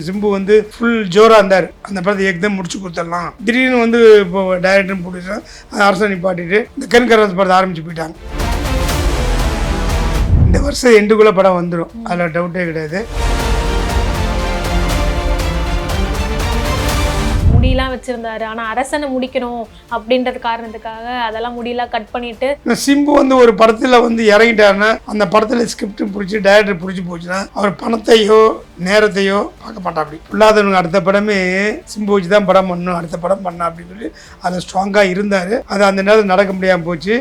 சிம்பு வந்து ஃபுல் ஜோராக இருந்தார். அந்த படத்தை எக்தம் முடிச்சு கொடுத்துடலாம். திடீர்னு வந்து இப்போ டைரக்டர் ப்ரொடியூசர் அரசை நிப்பாட்டிட்டு இந்த கண்கராஜ் படத்தை ஆரம்பிச்சு போயிட்டாங்க. இந்த வருஷம் எண்டுக்குள்ளே படம் வந்துடும், அதில் டவுட்டே கிடையாது. முடியெல்லாம் வச்சிருந்தாரு, ஆனா அரசனை முடிக்கணும் அப்படின்றது காரணத்துக்காக அதெல்லாம் முடியெல்லாம் கட் பண்ணிட்டு சிம்பு வந்து ஒரு படத்துல வந்து இறங்கிட்டாருன்னா அந்த படத்துல ஸ்கிரிப்ட் பிடிச்சி டைரக்டர் பிடிச்சி போச்சுன்னா அவர் பணத்தையோ நேரத்தையோ பார்க்க மாட்டா. அப்படி இல்லாதவங்க அடுத்த படமே சிம்பு வச்சு தான் படம் பண்ணணும், அடுத்த படம் பண்ணா அப்படின்னு சொல்லி அது ஸ்ட்ராங்கா இருந்தாரு. அது அந்த நேரத்தில் நடக்க முடியாம போச்சு.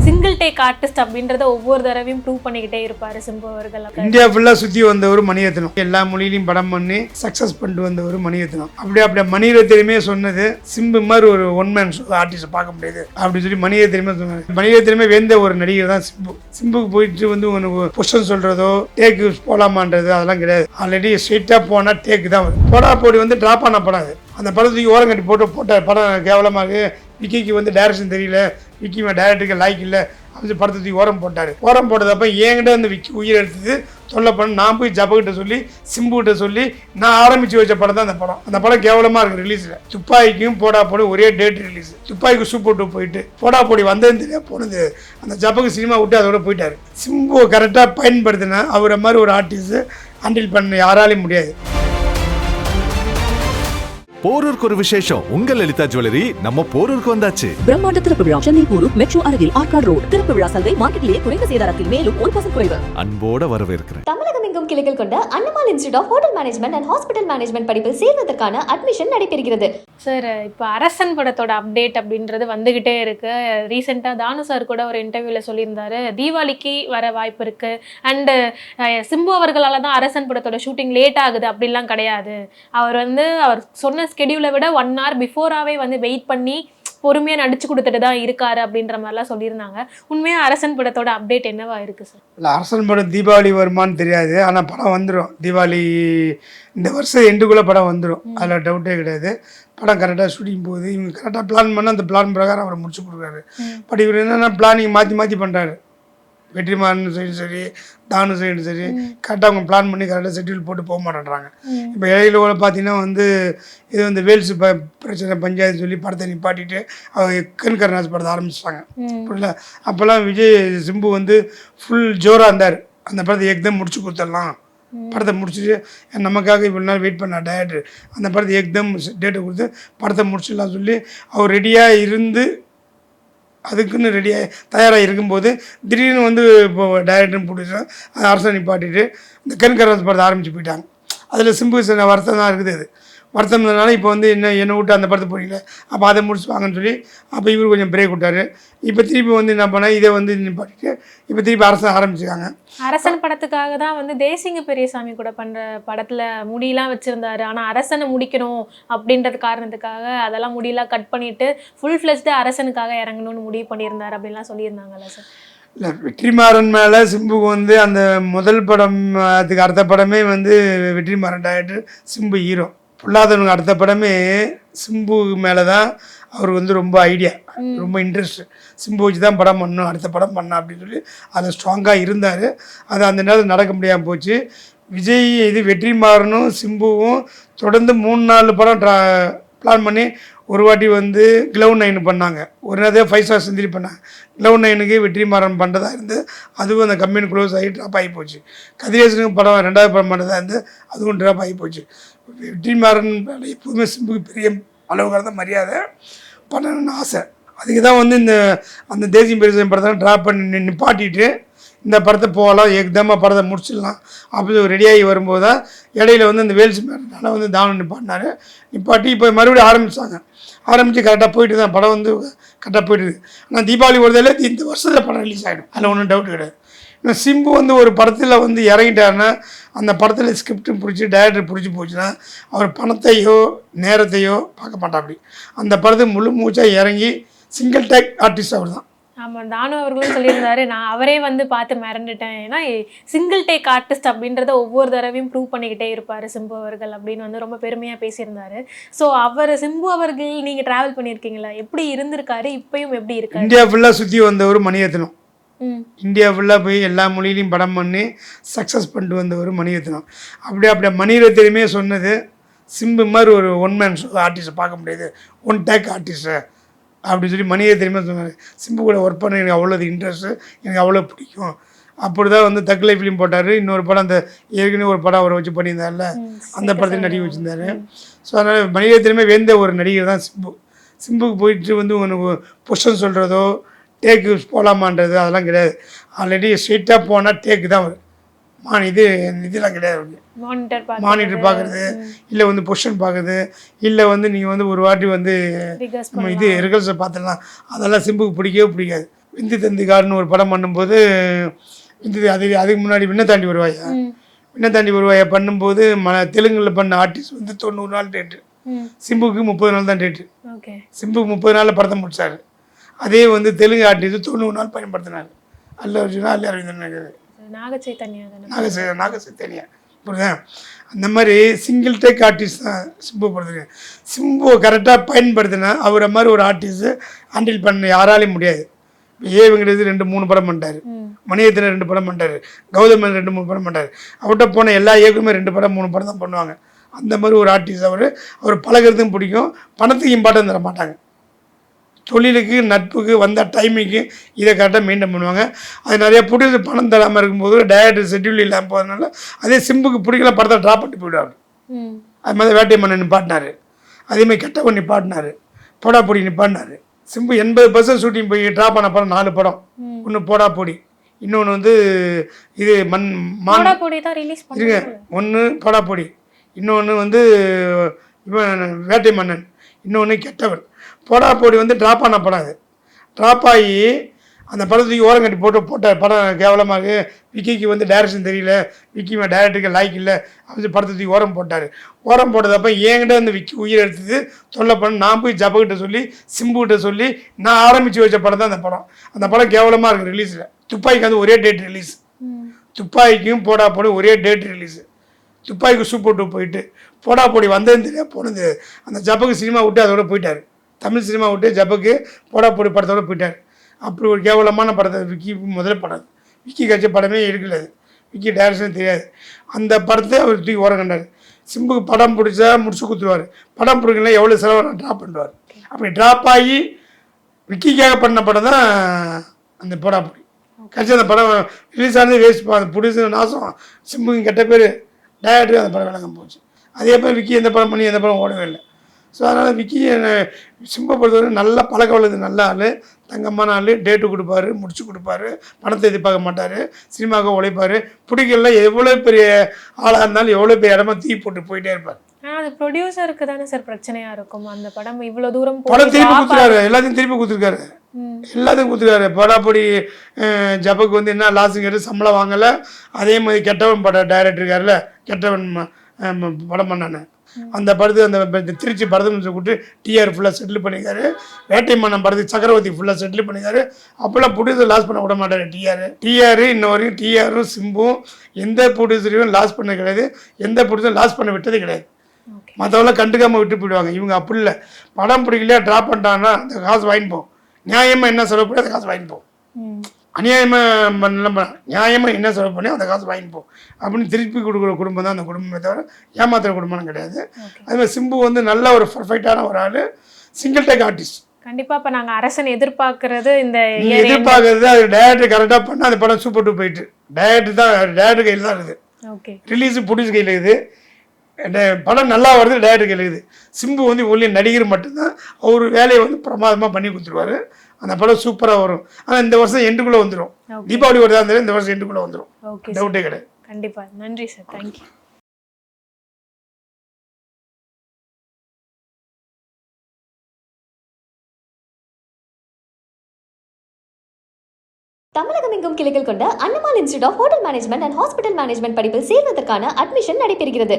சிங்கிள் டேக் ஆர்டிஸ்ட் அப்படின்றத ஒவ்வொரு தடவையும் ப்ரூவ் பண்ணிக்கிட்டே இருப்பாரு சிம்பு அவர்கள். இந்தியா ஃபுல்லா சுத்தி வந்தவர் மணிரத்னம், எல்லா மொழியிலையும் படம் பண்ணி சக்சஸ் பண்ணிட்டு வந்தவர் மணிரத்னம். அப்படியே மணிரத்னமே சொன்னது சிம்பு மாதிரி ஒரு ஒன் மேன் ஷோ ஆர்டிஸ்ட் பார்க்க முடியாது அப்படின்னு சொல்லி மணிரத்னமே சொன்னாரு. மணிரத்னமே வேந்த ஒரு நடிகர் தான் சிம்பு. சிம்புக்கு போயிட்டு வந்து ஒரு பொசிஷன் சொல்றதோ டேக்கு போலாமான்றது அதெல்லாம் கிடையாது. ஆல்ரெடி ஸ்ட்ரெயிட்டா போனா டேக்கு தான் வரும். போடா போடி வந்து டிராப் பண்ண படாது. அந்த படத்துக்கு ஓரம் கட்டி போட்ட படம் கேவலமாக விக்கிக்கு வந்து டைரக்ஷன் தெரியல, விக்கி டைரக்டருக்கு லைக் இல்லை அப்படின்னு படத்துக்கு ஓரம் போட்டார். ஓரம் போட்டதப்ப என்கிட்ட வந்து விக்கி உயிர் எடுத்தது தொல்லை பண்ண நான் போய் ஜபகிட்ட சொல்லி சிம்புகிட்ட சொல்லி நான் ஆரம்பித்து வச்ச படம் தான் அந்த படம். அந்த படம் கேவலமாக இருக்குது ரிலீஸில். துப்பாக்கிக்கும் போடா போடி ஒரே டேட் ரிலீஸ். துப்பாய்க்கு சூப்பர் டூ போயிட்டு போடா போடி வந்ததுன்னு தெரியாது போனது. அந்த ஜபக்கு சினிமா விட்டு அதோட போயிட்டார். சிம்புவை கரெக்டாக பயன்படுத்தினா அவரை மாதிரி ஒரு ஆர்டிஸ்ட்டு ஹேண்டில் பண்ண யாராலையும் முடியாது. போரூருக்கு ஒரு விசேஷம். உங்க லலிதா ஜுவல்லரி நம்ம போரூருக்கு வந்தாச்சு. பிரம்மாண்ட திறப்பு விழா சென்னை போரூர் மெட்ரோ அருகில் ஆர்காட் ரோடு. திறப்பு விழா சந்தை மார்க்கெட்டிலேயே குறைந்த சேதாரத்தில் மேலும் 1% குறைவு. அன்போட வரவேற்கிறேன். தமிழகம் எங்கும் கிளைகள் கொண்ட Annamal institute of hotel management and hospital management படிப்பில் சேர்வதற்கான அட்மிஷன் நடைபெறுகிறது. சார், இப்போ அரசன் படத்தோட அப்டேட் அப்படின்றது வந்துகிட்டே இருக்கு. ரீசெண்டாக தானு சார் கூட ஒரு இன்டர்வியூவில் சொல்லியிருந்தாரு தீபாவளிக்கு வர வாய்ப்பு இருக்கு. அண்டு சிம்பு அவர்களால் தான் அரசன் படத்தோட ஷூட்டிங் லேட் ஆகுது அப்படிலாம் கிடையாது. அவர் சொன்ன ஸ்கெடியூலை விட 1 hour பிஃபோராகவே வந்து வெயிட் பண்ணி பொறுமையாக நடிச்சு கொடுத்துட்டு தான் இருக்காரு அப்படின்ற மாதிரிலாம் சொல்லியிருந்தாங்க. உண்மையாக அரசன் படத்தோட அப்டேட் என்னவா இருக்கு சார்? இல்லை, அரசன் படம் தீபாவளி வருமானு தெரியாது, ஆனால் படம் வந்துடும். தீபாவளி இந்த வருஷம் எண்டுக்குள்ளே படம் வந்துடும், அதில் டவுட்டே கிடையாது. படம் கரெக்டாக ஷூட்டிங் போகுது. இவங்க கரெக்டாக பிளான் பண்ணால் அந்த பிளான் பிரகாரம் அவர் முடிச்சு கொடுக்குறாரு. பட் இவர் என்னென்னா பிளானிங் மாற்றி பண்ணுறாரு. வெற்றிமாறன் சைடும் சரி, தானு சைடும் சரி, கரெக்டாக அவங்க பிளான் பண்ணி கரெக்டாக ஷெட்யூல் போட்டு போக மாட்டேன்றாங்க. இப்போ இடையில பார்த்தீங்கன்னா வந்து இது வந்து வேல்ஸ் பிரச்சனை பஞ்சாயத்து சொல்லி படத்தை நிப்பாட்டிட்டு அவங்க கண்கராஜ் படத்தை ஆரம்பிச்சிட்டாங்க. புரியல, அப்போல்லாம் விஜய் சிம்பு வந்து ஃபுல் ஜோராக இருந்தார். அந்த படத்தை எக்தம் முடிச்சு கொடுத்துடலாம், படத்தை முடிச்சுட்டு நமக்காக இவ்வளோ நாள் வெயிட் பண்ண டைரக்டர் அந்த படத்தை எக்தம் டேட்டை கொடுத்து படத்தை முடிச்சிடலாம் சொல்லி அவர் ரெடியாக இருந்து அதுக்குன்னு ரெடியாக தயாராக இருக்கும்போது திடீர்னு வந்து இப்போ டைரக்டர் ப்ரொடியூசர் அரசை நிப்பாட்டிட்டு இந்த கண்கராஜ் படத்தை ஆரம்பிச்சு போயிட்டாங்க. அதில் சிம்பு வருத்தம் தான் இருக்குது. அது வருத்தம் இருந்ததுனால இப்போ வந்து என்னை விட்டு அந்த படத்தை போனீங்களே அப்போ அதை முடிச்சு வாங்கன்னு சொல்லி அப்போ இவர் கொஞ்சம் பிரேக் விட்டார். இப்போ திருப்பி வந்து என்ன பண்ணால் இதை வந்து நிப்பாட்டிட்டு இப்போ திருப்பி அரசன் ஆரம்பிச்சுக்காங்க. அரசன் படத்துக்காக தான் வந்து தேசிங்க பெரியசாமி கூட பண்ணுற படத்தில் முடியெல்லாம் வச்சுருந்தாரு, ஆனால் அரசனை முடிக்கணும் அப்படின்றது காரணத்துக்காக அதெல்லாம் முடியெல்லாம் கட் பண்ணிவிட்டு ஃபுல் ஃப்ளெஜ்டு அரசனுக்காக இறங்கணும்னு முடிவு பண்ணியிருந்தார் அப்படின்லாம் சொல்லியிருந்தாங்கல்ல சார்? இல்லை, வெற்றிமாறன் மேலே சிம்புக்கு வந்து அந்த முதல் படம் அதுக்கு அடுத்த படமே வந்து வெற்றிமாறன் டைரக்டர், சிம்பு ஹீரோ. பொல்லாதவனுக்கு அடுத்த படமே சிம்பு மேலே தான் அவர் வந்து ரொம்ப ஐடியா, ரொம்ப இன்ட்ரெஸ்ட். சிம்பு வச்சு தான் படம் பண்ணணும், அடுத்த படம் பண்ணா அப்படின்னு சொல்லி அதில் ஸ்ட்ராங்காக இருந்தார். அது அந்த நேரத்தில் நடக்க முடியாமல் போச்சு. விஜய் இது வெற்றிமாறனும் சிம்புவும் தொடர்ந்து 3-4 படம் பிளான் பண்ணி ஒரு வாட்டி வந்து Cloud 9 பண்ணாங்க, ஒரு நேரத்தில் 5 Star செஞ்சுரி பண்ணாங்க. Cloud 9க்கு வெற்றிமாறன் பண்ணுறதா இருந்து அதுவும் அந்த கம்பெனி க்ளோஸ் ஆகி ட்ராப் ஆகி போச்சு. கதிரேசனுக்கு படம் 2வது படம் பண்ணுறதா இருந்து அதுவும் ட்ராப் ஆகி போச்சு. வெற்றிமாறன் எப்போதுமே சிம்புக்கு பெரிய அளவுக்காக தான் மரியாதை பண்ணணும்னு ஆசை. அதுக்கு தான் வந்து அந்த தேசிய பெருசாமி படத்தை ட்ராப் பண்ணி நிப்பாட்டிட்டு இந்த படத்தை போகலாம், ஏகதமாக படத்தை முடிச்சிடலாம் அப்படி ரெடியாகி வரும்போது தான் இடையில வந்து இந்த வேல்ஸ் மேலே வந்து தானு நிப்பாட்டினார். நிப்பாட்டி இப்போ மறுபடியும் ஆரம்பித்து கரெக்டாக போயிட்டு தான் படம் வந்து கரெக்டாக போயிட்டுது. ஆனால் தீபாவளி வருதில்ல இந்த வருஷத்தில் படம் ரிலீஸ் ஆகிடும், அதில் ஒன்றும் டவுட் கிடையாது. இன்னும் சிம்பு வந்து ஒரு படத்தில் வந்து இறங்கிட்டாருன்னா அந்த படத்தில் ஸ்கிரிப்ட் பிடிச்சி டைரக்டர் பிடிச்சி போச்சுன்னா அவர் பணத்தையோ நேரத்தையோ பார்க்க மாட்டா. அப்படி அந்த படத்தை முழு மூச்சாக இறங்கி சிங்கிள் டேக் ஆர்டிஸ்ட் அவர் தான். ஆமாம், தானு அவர்களும் சொல்லியிருந்தாரு, நான் அவரே வந்து பார்த்து மிரண்டுட்டேன். ஏன்னா சிங்கிள் டேக் ஆர்டிஸ்ட் அப்படின்றத ஒவ்வொரு தடவையும் ப்ரூவ் பண்ணிக்கிட்டே இருப்பார் சிம்பு அவர்கள் அப்படின்னு வந்து ரொம்ப பெருமையாக பேசியிருந்தாரு. ஸோ சிம்பு அவர்கள் நீங்கள் ட்ராவல் பண்ணியிருக்கீங்களா, எப்படி இருந்திருக்காரு, இப்பயும் எப்படி இருக்காரு? இந்தியா ஃபுல்லாக சுற்றி வந்தவர் மணிரத்னம், இந்தியா ஃபுல்லாக போய் எல்லா மொழியிலையும் படம் பண்ணி சக்ஸஸ் பண்ணிட்டு வந்தவர் மணிரத்னம். அப்படியே மணிரத்னமே சொன்னது, சிம்பு மாதிரி ஒரு ஒன் மேன் ஷோ ஆர்டிஸ்ட்டை பார்க்க முடியாது, ஒன் டேக் ஆர்டிஸ்ட்டை அப்படின்னு சொல்லி மணிரத்னமே சொன்னார். சிம்பு கூட ஒர்க் பண்ண எனக்கு அவ்வளோ இன்ட்ரெஸ்ட்டு, எனக்கு அவ்வளோ பிடிக்கும். அப்படி தான் வந்து தக்கலை ஃபிலிம் போட்டார். இன்னொரு படம் அந்த ஏற்கனவே ஒரு படம் அவரை வச்சு பண்ணியிருந்தார்ல, அந்த படத்தையும் நடிகை வச்சுருந்தார். ஸோ அதனால் மணிரத்னமே வேந்த ஒரு நடிகர் தான் சிம்பு. சிம்புக்கு போயிட்டு வந்து உனக்கு பொஷன் சொல்கிறதோ டேக்கு போகலாமான்றது அதெல்லாம் கிடையாது. ஆல்ரெடி ஸ்ட்ரெயிட்டாக போனால் டேக்கு தான் வரும். இதெல்லாம் கிடையாது. மானிட்டர் பார்க்குறது, இல்லை வந்து பொஷன் பார்க்குறது, இல்லை வந்து நீங்கள் வந்து ஒரு வாட்டி வந்து நம்ம ரிகர்சல் பார்த்துடலாம், அதெல்லாம் சிம்புக்கு பிடிக்கவே பிடிக்காது. விந்து தந்திகார்னு ஒரு படம் பண்ணும்போது அதுக்கு முன்னாடி விண்ண தாண்டி வருவாயா பண்ணும்போது தெலுங்குல பண்ண ஆர்டிஸ்ட் வந்து 90 நாள் டேட்டு, சிம்புக்கு 30 நாள் தான் டேட்டு. சிம்புக்கு 30 நாளில் படத்தை முடிச்சார். அதே வந்து தெலுங்கு ஆர்டிஸ்ட் 90 நாள் பயன்படுத்தினார். அல்ல அரவிந்தன் நாகச்சைத்தன்யா புரியுதா? அந்த மாதிரி சிங்கிள் டேக் ஆர்டிஸ்ட் தான் சிம்பு படுத்துங்க. சிம்புவை கரெக்டாக பயன்படுத்தினா அவரை மாதிரி ஒரு ஆர்டிஸ்ட்டு ஹேண்டில் பண்ண யாராலையும் முடியாது. வெங்கடேஷ் 2-3 படம் பண்ணிட்டார், மணிரத்னம் 2 படம் பண்ணிட்டார், கௌதமன் 2-3 படம் பண்ணிட்டார். அவர்கிட்ட போன எல்லா இயக்குமே 2 படம் 3 படம் தான் பண்ணுவாங்க. அந்த மாதிரி ஒரு ஆர்டிஸ்ட் அவர் பழகிறதும் பிடிக்கும், பணத்துக்கு இம்பார்ட்டன் தர மாட்டாங்க. தொழிலுக்கு நட்புக்கு வந்த டைமிங்கு இதை கரெக்டாக மெயின்டைன் பண்ணுவாங்க. அது நிறைய பிடிச்சி பணம் தராமல் இருக்கும்போது டைரக்டர் ஷெட்யூல் இல்லாமல் போகிறதுனால அதே சிம்புக்கு பிடிக்கல படத்தை ட்ராப் பண்ணி போயிடுவாங்க. அது மாதிரி வேட்டை மன்னன் நிப்பாட்டினார், அதேமாதிரி கெட்டவன் நிப்பாட்டினார், போடா பொடி நிப்பாட்டினார். சிம்பு 80% ஷூட்டிங் போய் ட்ராப் பண்ண படம் 4 படம். ஒன்று போடா பொடி, இன்னொன்று வந்து இது இருங்க, ஒன்று போடா பொடி, இன்னொன்று வந்து இவன் வேட்டை மன்னன், இன்னொன்று கெட்டவன். போடா பொடி வந்து ட்ராப் ஆன படம். அது ட்ராப் ஆகி அந்த படத்துக்கு ஓரம் கட்டி போட்ட படம் கேவலமாக, விக்கிக்கு வந்து டைரக்ஷன் தெரியல, விக்கி டைரக்டருக்கு லாய்க்கு இல்லை அப்படின்னு படத்துக்கு ஓரம் போட்டார். ஓரம் போட்டதப்போ என்கிட்ட அந்த விக்கி உயிர் எடுத்தது தொல்லை பண்ண நான் போய் ஜப்பக்கிட்ட சொல்லி சிம்புக்கிட்ட சொல்லி நான் ஆரம்பித்து வச்ச படம் தான் அந்த படம். அந்த படம் கேவலமாக இருக்குது ரிலீஸில். துப்பாய்க்கு வந்து ஒரே டேட் ரிலீஸ், துப்பாய்க்கும் போடா பொடி ஒரே டேட் ரிலீஸு. துப்பாய்க்கு சூப்பர் 2 போயிட்டு போடா பொடி வந்ததுன்னு தெரியாது போனது. அந்த ஜப்பக்கு சினிமா விட்டு அதோட போயிட்டார், தமிழ் சினிமா விட்டு ஜப்பக்கு போடா பொடி படத்தோடு போயிட்டார். அப்படி ஒரு கேவலமான படத்தை விக்கி முதல் படம், விக்கி கட்சி படமே எடுக்கல, விக்கி டைரக்ஷன் தெரியாது. அந்த படத்தை அவர் தூக்கி ஓரம் கண்டார். சிம்புக்கு படம் பிடிச்சா முடிச்சு கொடுத்துருவார், படம் பிடிக்கல எவ்வளோ செலவு ட்ராப் பண்ணுவார். அப்படி ட்ராப் ஆகி விக்கிக்காக பண்ண படம் தான் அந்த போடா பொடி. கட்சி அந்த படம் ரிலீஸ் ஆனது வேஸ்ட், அந்த பிடிச்ச நாசம், சிம்புக்கு கெட்ட பேர், டைரக்டருக்கு அந்த படம் விளங்க போச்சு. அதே மாதிரி விக்கி எந்த படம் பண்ணி எந்த படம் ஓடவே இல்லை. ஸோ அதனால் விக்கி சிம்பை பொறுத்தவரை நல்லா பழக்க வளர்ந்து நல்ல ஆள், தங்கமான ஆள், டேட்டு கொடுப்பாரு, முடிச்சு கொடுப்பாரு, பணத்தை எதிர்பார்க்க மாட்டார், சினிமாவுக்கு உழைப்பார். பிடிக்கல எவ்வளோ பெரிய ஆளாக இருந்தாலும் எவ்வளோ பெரிய இடமா தீ போட்டு போயிட்டே இருப்பார். அது ப்ரொடியூசருக்கு தானே சார் பிரச்சனையாக இருக்கும். அந்த படம் இவ்வளோ தூரம் படம் திருப்பி கொடுத்துருக்காரு, எல்லாத்தையும் திருப்பி கொடுத்துருக்காரு, எல்லாத்தையும் கொடுத்துருக்காரு. போடாப்பொடி ஜப்பக்கு வந்து என்ன லாஸுங்கிறது சம்பளம் வாங்கலை. அதே மாதிரி கெட்டவன் படம் டைரக்டர் இருக்காருல்ல, கெட்டவன் படம் பண்ணானே அந்த படத்து அந்த திருச்சி பரதம் கூட்டு டிஆர் ஃபுல்லாக செட்டில் பண்ணிக்காரு. வேட்டை மன்னன் படத்துக்கு சக்கரவர்த்தி ஃபுல்லாக செட்டில் பண்ணிக்காரு. அப்போல்லாம் ப்ரொடியூசர் லாஸ் பண்ண விட மாட்டார். டிஆர் இன்ன வரைக்கும் டிஆரும் சிம்பும் எந்த ப்ரொடியூசரையும் லாஸ் பண்ண கிடையாது, எந்த ப்ரொடியூசரும் லாஸ் பண்ண விட்டது கிடையாது. மற்றவெல்லாம் கண்டுக்காமல் விட்டு போயிடுவாங்க. இவங்க அப்படி இல்லை, படம் பிடிக்கலையா ட்ராப் பண்ணிட்டாங்கன்னா அந்த காசு வாங்கிப்போம், நியாயமாக என்ன செலவு பண்ணி அந்த காசு வாங்கிப்போம், அநியாயமாக பண்ணல நியாயமாக என்ன செலவு பண்ணி அந்த காசு வாங்கிப்போம் அப்படின்னு திருப்பி கொடுக்குற குடும்பம் தான் அந்த குடும்பமே தவிர ஏமாத்துற குடும்பம் கிடையாது. அதுமாதிரி சிம்பு வந்து நல்ல ஒரு பர்ஃபெக்டான ஒரு ஆள், சிங்கிள் டேக் ஆர்டிஸ்ட். கண்டிப்பா இப்ப நாங்க அரசன் எதிர்பார்க்கறது இந்த எதிர்பார்க்கறது அது டைரக்டர் கரெக்டாக பண்ண அந்த படம் சூப்பர் 2 போயிட்டு டைரக்டர் கையில் தான் இருக்குது, ரிலீஸு ப்ரொடியூஸ் கையில் இருக்குது, படம் நல்லா வருது டைரக்டர் கையில் இருக்குது. சிம்பு வந்து ஒன்லி நடிகர் மட்டும்தான், அவர் வேலையை வந்து பிரமாதமாக பண்ணி கொடுத்துருவாரு. அந்த படம் சூப்பராக வரும். ஆனால் இந்த வருஷம் எண்டுக்குள்ளே வந்துடும், தீபாவளி வருதா இருந்தாலும் இந்த வருஷம் எண்டுக்குள்ளே வந்துடும், டவுட்டே கிடையாது. கண்டிப்பா. நன்றி சார், தேங்க்யூ. தமிழகம் எங்கும் கிளைகள் கொண்ட Annamal institute of hotel management and hospital management படிப்பில் சேர்வதற்கான அட்மிஷன் நடைபெறுகிறது.